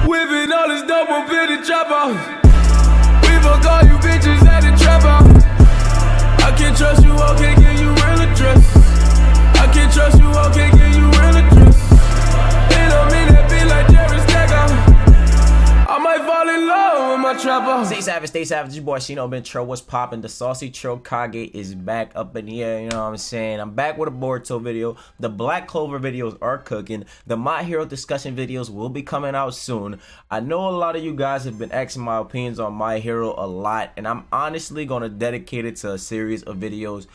Whipping all this dope up in the trap house. We fuck all you bitches at the trap house. I can't trust you, I can't give you real address. I can't trust you, I can't give you real address. It don't mean that be like Jerry Stacker. I might fall in love with my trapper. Stay savage, your boy Shino Ben Tro. What's poppin'? The saucy Kage is back up in here, you know what I'm saying? I'm back with a Boruto video. The Black Clover videos are cooking. The My Hero discussion videos will be coming out soon. I know a lot of you guys have been asking my opinions on My Hero a lot, and I'm honestly gonna dedicate it to a series of videos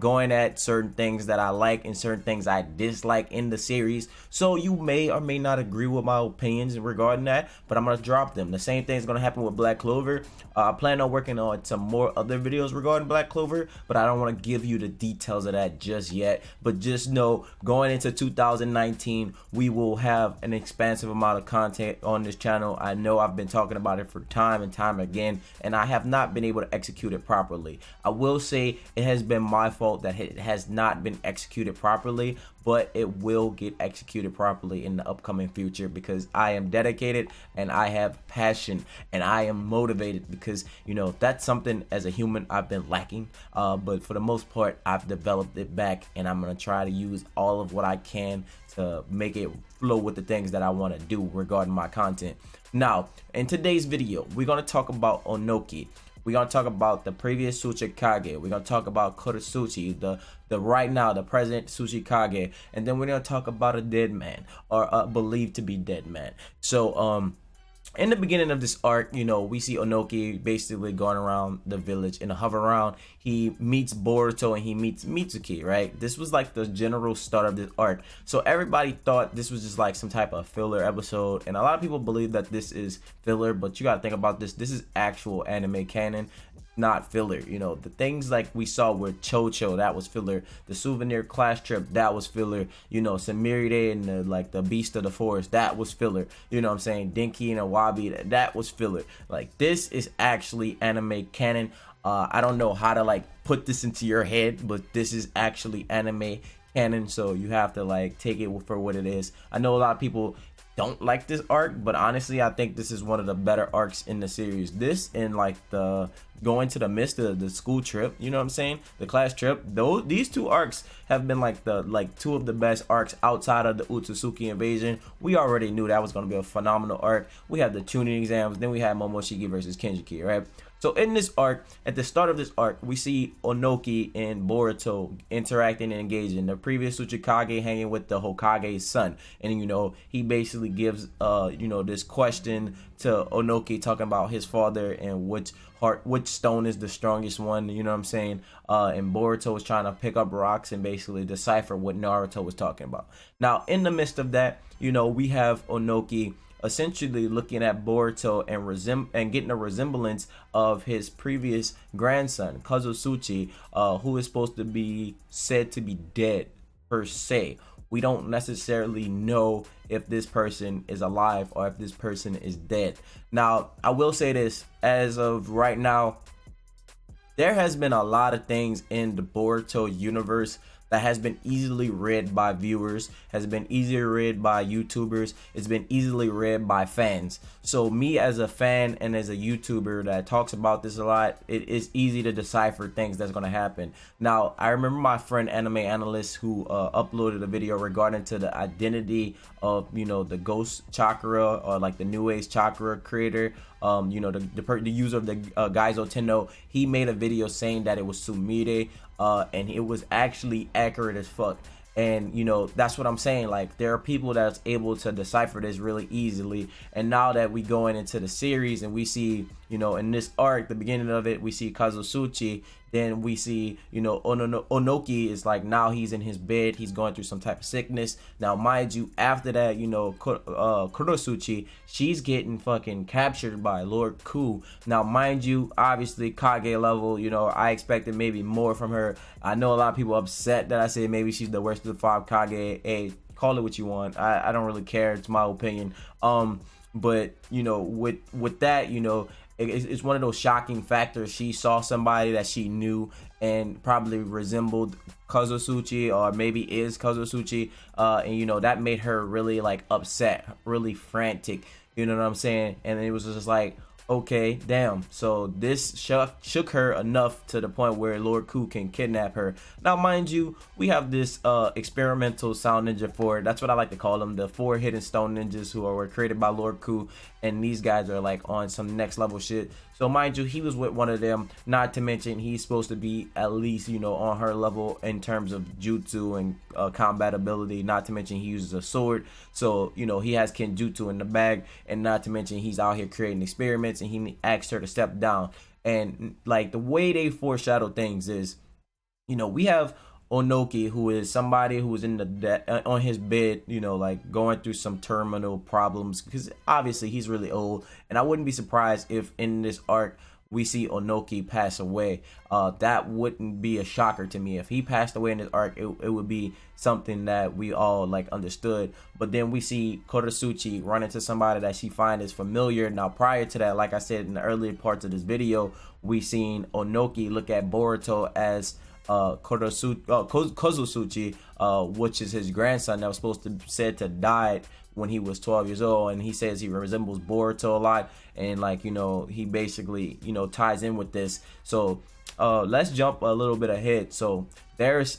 going at certain things that I like and certain things I dislike in the series. So you may or may not agree with my opinions regarding that, but I'm gonna drop them. The same thing is gonna happen with Black Clover. I plan on working on some more other videos regarding Black Clover, but I don't want to give you the details of that just yet. But just know, going into 2019, we will have an expansive amount of content on this channel. I know I've been talking about it for time and time again, and I have not been able to execute it properly. I will say it has been my fault that it has not been executed properly, but it will get executed properly in the upcoming future because I am dedicated and I have passion and I am motivated because, you know, that's something as a human I've been lacking, but for the most part I've developed it back, and I'm going to try to use all of what I can to make it flow with the things that I want to do regarding my content. Now, in today's video, we're going to talk about Onoki. We're going to talk about the previous Tsuchikage. We're going to talk about Kozuchi, the right now, the present Tsuchikage. And then we're going to talk about a dead man, or believed to be dead man. So, in the beginning of this arc, you know, we see Onoki basically going around the village in a hover round. He meets Boruto and he meets Mitsuki, right? This was like the general start of this arc. So everybody thought this was just like some type of filler episode. And a lot of people believe that this is filler, but you got to think about this. This is actual anime canon, not filler. You know, the things like we saw with Chocho, that was filler. The souvenir class trip, that was filler. You know, Samiride and the Beast of the Forest, that was filler. You know what I'm saying? Denki and Awabi, that was filler. Like, this is actually anime canon. I don't know how to like put this into your head, but this is actually anime canon, so you have to like take it for what it is. I know a lot of people don't like this arc, but honestly I think this is one of the better arcs in the series. This and like the going to the mist, the school trip, you know what I'm saying, the class trip, these two arcs have been like two of the best arcs outside of the Otsutsuki invasion. We already knew that was going to be a phenomenal arc. We had the tuning exams, then we had Momoshiki versus Kenjiki, right? So in this arc, at the start of this arc, we see Onoki and Boruto interacting and engaging. The previous Tsuchikage hanging with the Hokage's son. And, you know, he basically gives, you know, this question to Onoki talking about his father and which stone is the strongest one, you know what I'm saying? And Boruto was trying to pick up rocks and basically decipher what Naruto was talking about. Now, in the midst of that, you know, we have Onoki essentially looking at Boruto and getting a resemblance of his previous grandson, Kozuchi, who is supposed to be said to be dead per se. We don't necessarily know if this person is alive or if this person is dead. Now, I will say this, as of right now, there has been a lot of things in the Boruto universe that has been easily read by viewers, has been easily read by YouTubers, it's been easily read by fans. So me as a fan and as a YouTuber that talks about this a lot, it is easy to decipher things that's going to happen. Now, I remember my friend Anime Analyst who uploaded a video regarding to the identity of, you know, the Ghost Chakra, or like the New Age Chakra creator. You know, the user of the Gaizo Tenno, he made a video saying that it was Sumire, and it was actually accurate as fuck. And, you know, that's what I'm saying. Like, there are people that's able to decipher this really easily. And now that we going into the series and we see, you know, in this arc, the beginning of it, we see Kozuchi. Then we see, you know, Onoki is like, now he's in his bed. He's going through some type of sickness. Now, mind you, after that, you know, Kozuchi, she's getting fucking captured by Lord Ku. Now, mind you, obviously, Kage level, you know, I expected maybe more from her. I know a lot of people upset that I said maybe she's the worst of the 5 Kage. Hey, call it what you want. I don't really care. It's my opinion. But, you know, with that, you know, it's one of those shocking factors. She saw somebody that she knew and probably resembled Kozuchi, or maybe is Kozuchi, and you know, that made her really like upset, really frantic. You know what I'm saying? And it was just like, okay, damn. So this shook her enough to the point where Lord Ku can kidnap her. Now, mind you, we have this experimental sound ninja for it. That's what I like to call them, the 4 hidden stone ninjas who were created by Lord Ku. And these guys are like on some next level shit. So mind you, he was with one of them. Not to mention, he's supposed to be at least, you know, on her level in terms of jutsu and combat ability. Not to mention, he uses a sword. So, you know, he has kenjutsu in the bag. And not to mention, he's out here creating experiments. And he asked her to step down. And like the way they foreshadow things is, you know, we have Onoki, who is somebody who is in the on his bed, you know, like going through some terminal problems, because obviously he's really old, and I wouldn't be surprised if in this arc we see Onoki pass away. That wouldn't be a shocker to me. If he passed away in this arc, it would be something that we all like understood. But then we see Kozuchi run into somebody that she finds is familiar. Now, prior to that, like I said in the earlier parts of this video, we seen Onoki look at Boruto as Kozuchi, which is his grandson that was supposed to said to die when he was 12 years old, and he says he resembles Boruto a lot, and like, you know, he basically, you know, ties in with this. So let's jump a little bit ahead. So there's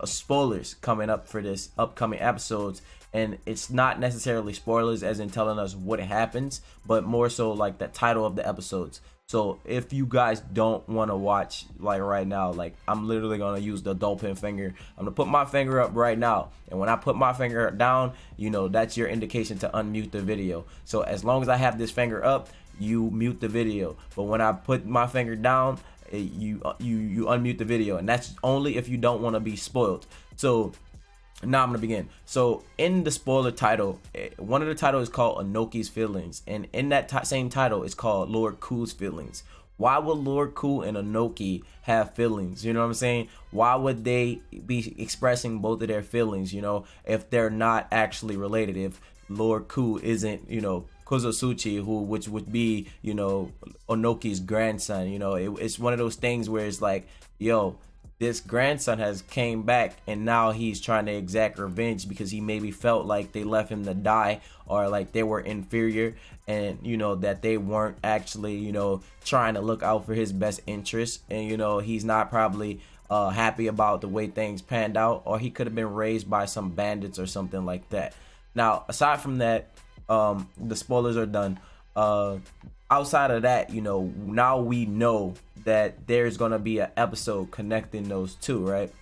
spoilers coming up for this upcoming episodes, and it's not necessarily spoilers as in telling us what happens, but more so like the title of the episodes. So if you guys don't want to watch like right now, like I'm literally going to use the dolphin finger. I'm going to put my finger up right now. And when I put my finger down, you know, that's your indication to unmute the video. So as long as I have this finger up, you mute the video. But when I put my finger down, you unmute the video. And that's only if you don't want to be spoiled. So now I'm gonna begin. So in the spoiler title, one of the titles is called Onoki's Feelings, and in that same title is called Lord Ku's Feelings. Why would Lord Ku and Onoki have feelings? You know what I'm saying? Why would they be expressing both of their feelings, you know, if they're not actually related? If Lord Ku isn't, you know, Kozuchi, which would be, you know, Onoki's grandson. You know, it's one of those things where it's like, yo, this grandson has came back and now he's trying to exact revenge because he maybe felt like they left him to die, or like they were inferior, and you know that they weren't actually, you know, trying to look out for his best interest, and you know he's not probably happy about the way things panned out, or he could have been raised by some bandits or something like that. Now, aside from that, the spoilers are done. Outside of that, you know, now we know that there's gonna be an episode connecting those two, right?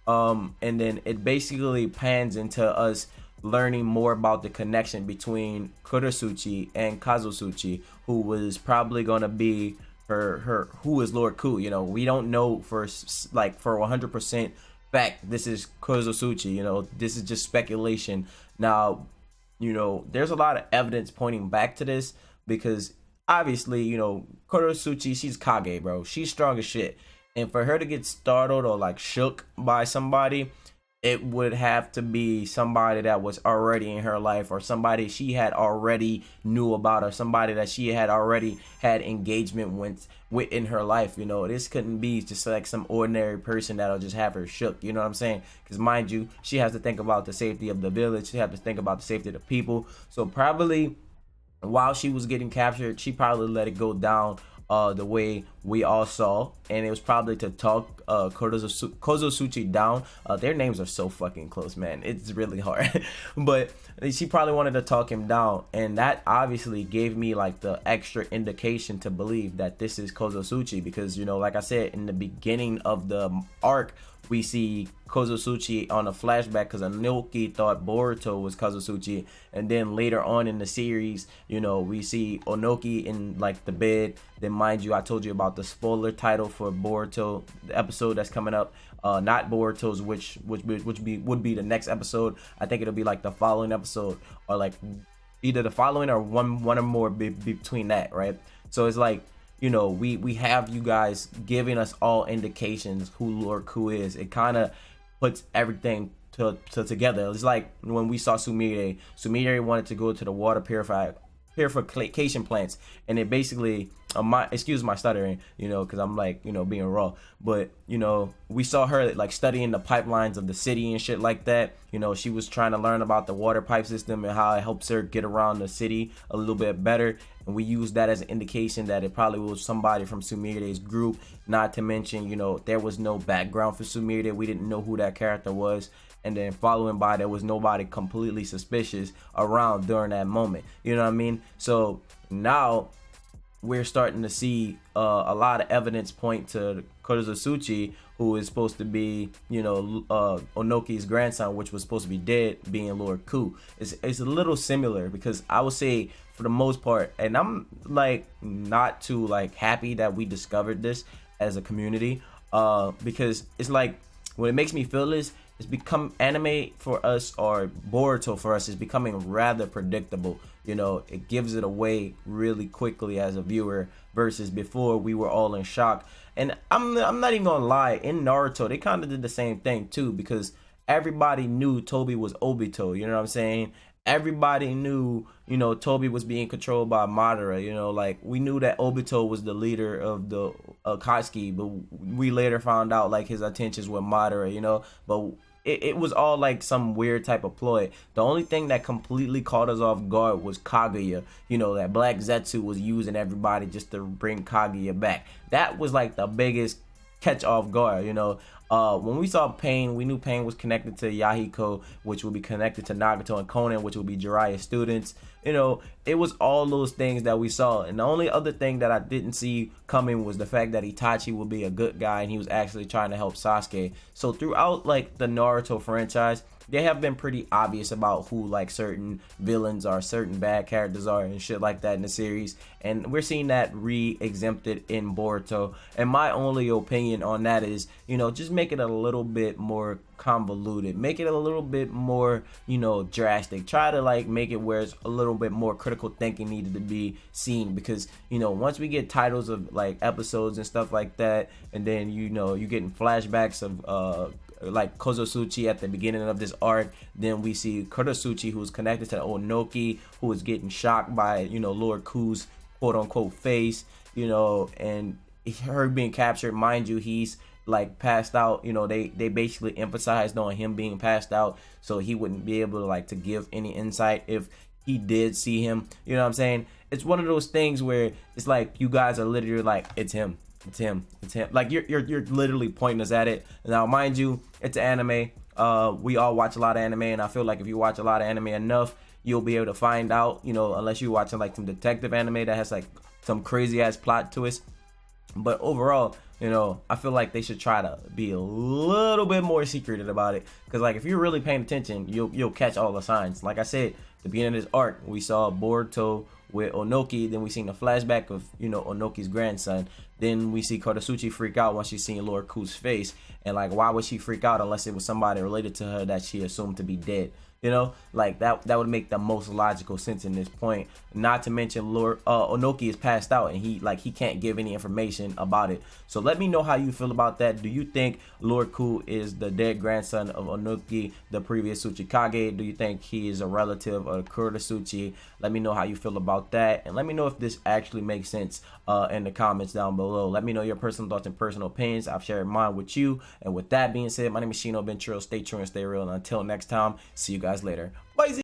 And then it basically pans into us learning more about the connection between Kozuchi and Kazusuchi, who was probably gonna be her who is Lord Ku. You know, we don't know for 100% fact this is Kozuchi. You know, this is just speculation. Now, you know, there's a lot of evidence pointing back to this, because obviously, you know, Kozuchi, she's Kage, bro. She's strong as shit. And for her to get startled or like shook by somebody, it would have to be somebody that was already in her life, or somebody she had already knew about, or somebody that she had already had engagement with in her life. You know, this couldn't be just like some ordinary person that'll just have her shook. You know what I'm saying? Because mind you, she has to think about the safety of the village. She has to think about the safety of the people. So probably while she was getting captured, she probably let it go down the way we all saw, and it was probably to talk Kozuchi down. Their names are so fucking close, man. It's really hard. But she probably wanted to talk him down, and that obviously gave me like the extra indication to believe that this is Kozuchi, because, you know, like I said, in the beginning of the arc, we see Kozuchi on a flashback because Onoki thought Boruto was Kozuchi, and then later on in the series, you know, we see Onoki in like the bed. Then mind you, I told you about the spoiler title for Boruto, the episode that's coming up. Not Boruto's, which would be the next episode. I think it'll be like the following episode, or like either the following or one or more between that, right? So it's like, you know, we have you guys giving us all indications who Lord Ku is. It kind of puts everything together. It's like when we saw Sumire wanted to go to the water purifier purification plants, and it basically excuse my stuttering, because I'm like, being raw, but we saw her like studying the pipelines of the city and shit like that. She was trying to learn about the water pipe system and how it helps her get around the city a little bit better, and we used that as an indication that it probably was somebody from Sumire's group. Not to mention, there was no background for Sumire. We didn't know who that character was. And then following by, there was nobody completely suspicious around during that moment. You know what I mean? So now we're starting to see a lot of evidence point to Kozuchi, who is supposed to be, Onoki's grandson, which was supposed to be dead, being Lord Ku. It's a little similar, because I would say for the most part, and I'm like not too like happy that we discovered this as a community, because it's like, what it makes me feel is, it's become anime for us, or Boruto for us, is becoming rather predictable. It gives it away really quickly as a viewer, versus before we were all in shock. And I'm not even gonna lie, in Naruto they kind of did the same thing too, because everybody knew Tobi was Obito. You know what I'm saying? Everybody knew, Tobi was being controlled by Madara. Like, we knew that Obito was the leader of the Akatsuki, but we later found out like his intentions with Madara. But it was all like some weird type of ploy. The only thing that completely caught us off guard was Kaguya. That Black Zetsu was using everybody just to bring Kaguya back. That was like the biggest catch off guard. When we saw Pain, we knew Pain was connected to Yahiko, which will be connected to Nagato and Conan, which will be Jiraiya's students. It was all those things that we saw. And the only other thing that I didn't see coming was the fact that Itachi would be a good guy, and he was actually trying to help Sasuke. So throughout like the Naruto franchise, they have been pretty obvious about who like certain villains are, certain bad characters are, and shit like that in the series. And we're seeing that re-exempted in Boruto. And my only opinion on that is, just make it a little bit more convoluted, make it a little bit more, drastic. Try to like make it where it's a little bit more critical thinking needed to be seen, because once we get titles of like episodes and stuff like that, and then you're getting flashbacks of like Kozuchi at the beginning of this arc, then we see Kozuchi, who's connected to Onoki, who is getting shocked by Lord Ku's quote unquote face, and her being captured. Mind you, he's like passed out. They basically emphasized on him being passed out, so he wouldn't be able to like to give any insight if he did see him. You know what I'm saying? It's one of those things where it's like you guys are literally like, it's him. Like you're literally pointing us at it. Now, mind you, it's an anime. We all watch a lot of anime, and I feel like if you watch a lot of anime enough, you'll be able to find out. Unless you're watching like some detective anime that has like some crazy ass plot twist. But overall, I feel like they should try to be a little bit more secretive about it, because like if you're really paying attention, you'll catch all the signs. Like I said, the beginning of this arc, we saw Boruto with Onoki, then we seen a flashback of Onoki's grandson. Then we see Kozuchi freak out once she's seen Lord Ku's face, and like, why would she freak out unless it was somebody related to her that she assumed to be dead? Like that would make the most logical sense in this point. Not to mention Lord Onoki is passed out, and he can't give any information about it. So let me know how you feel about that. Do you think Lord Ku is the dead grandson of Onoki, the previous Tsuchikage? Do you think he is a relative of Kozuchi? Let me know how you feel about that, and let me know if this actually makes sense in the comments down below. Let me know your personal thoughts and personal opinions. I've shared mine with you. And with that being said, my name is Shino Ventrell. Stay true and stay real. And until next time, see you guys later. Bye.